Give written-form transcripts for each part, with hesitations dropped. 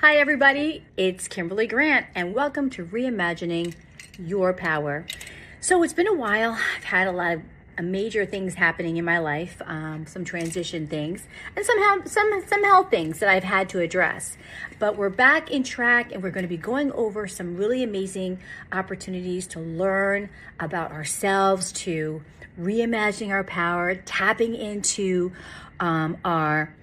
Hi everybody, it's Kimberly Grant and welcome to Reimagining Your Power. So it's been a while. I've had a lot of major things happening in my life, some transition things and some health things that I've had to address. But we're back in track and we're going to be going over some really amazing opportunities to learn about ourselves, to reimagining our power, tapping into our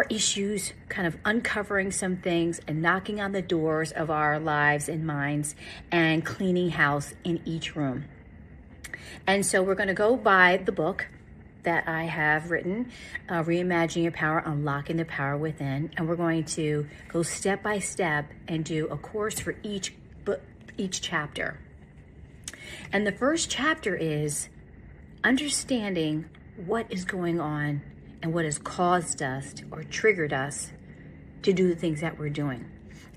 issues, kind of uncovering some things and knocking on the doors of our lives and minds and cleaning house in each room. And so we're going to go by the book that I have written, Reimagining Your Power, Unlocking the Power Within. And we're going to go step by step and do a course for each chapter. And the first chapter is understanding what is going on and what has caused us or triggered us to do the things that we're doing.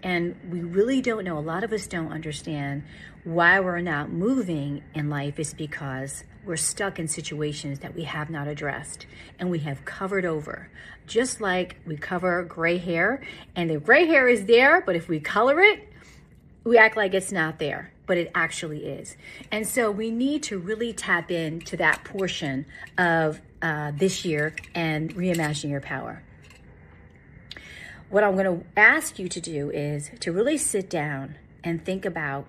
And we really don't know, a lot of us don't understand why we're not moving in life is because we're stuck in situations that we have not addressed and we have covered over. Just like we cover gray hair, and the gray hair is there, but if we color it, we act like it's not there, but it actually is. And so we need to really tap into that portion of this year and reimagining your power. What I'm going to ask you to do is to really sit down and think about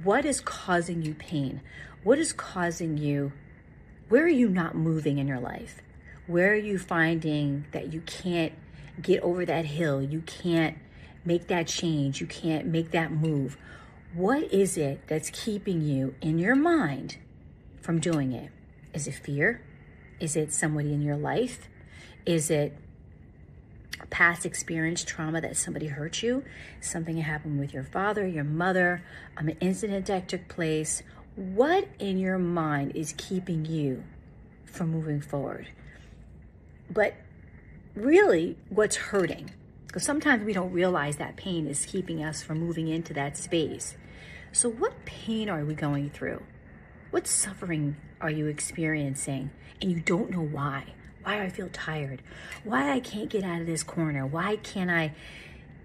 what is causing you pain. What is causing you, where are you not moving in your life? Where are you finding that you can't get over that hill? You can't make that change. You can't make that move. What is it that's keeping you in your mind from doing it? Is it fear? Is it somebody in your life? Is it a past experience, trauma that somebody hurt you? Something happened with your father, your mother, an incident that took place? What in your mind is keeping you from moving forward? But really, what's hurting? Because sometimes we don't realize that pain is keeping us from moving into that space. So what pain are we going through? What suffering are you experiencing and you don't know why? Why I feel tired? Why I can't get out of this corner? Why can't I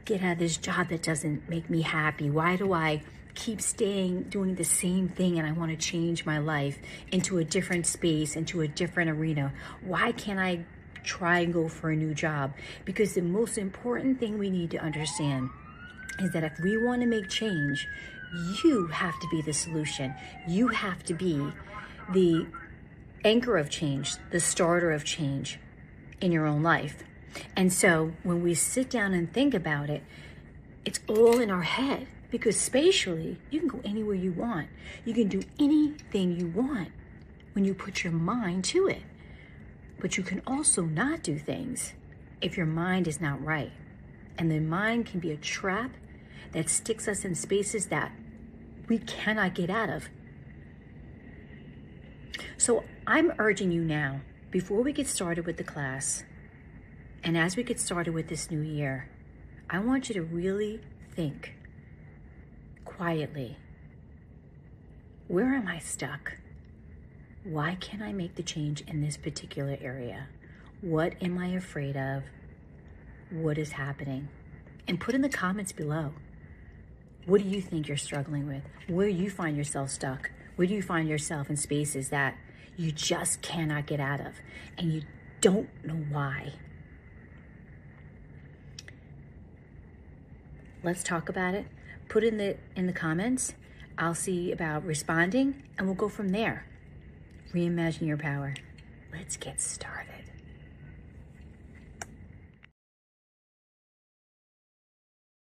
get out of this job that doesn't make me happy? Why do I keep staying doing the same thing and I want to change my life into a different space, into a different arena? Why can't I try and go for a new job? Because the most important thing we need to understand is that if we want to make change, you have to be the solution. You have to be the anchor of change, the starter of change in your own life. And so when we sit down and think about it, it's all in our head, because spatially, you can go anywhere you want. You can do anything you want when you put your mind to it. But you can also not do things if your mind is not right. And the mind can be a trap that sticks us in spaces that we cannot get out of. So I'm urging you now, before we get started with the class, and as we get started with this new year, I want you to really think quietly, where am I stuck? Why can't I make the change in this particular area? What am I afraid of? What is happening? And put in the comments below. What do you think you're struggling with? Where you find yourself stuck? Where do you find yourself in spaces that you just cannot get out of and you don't know why? Let's talk about it. Put in the comments. I'll see about responding and we'll go from there. Reimagine your power. Let's get started.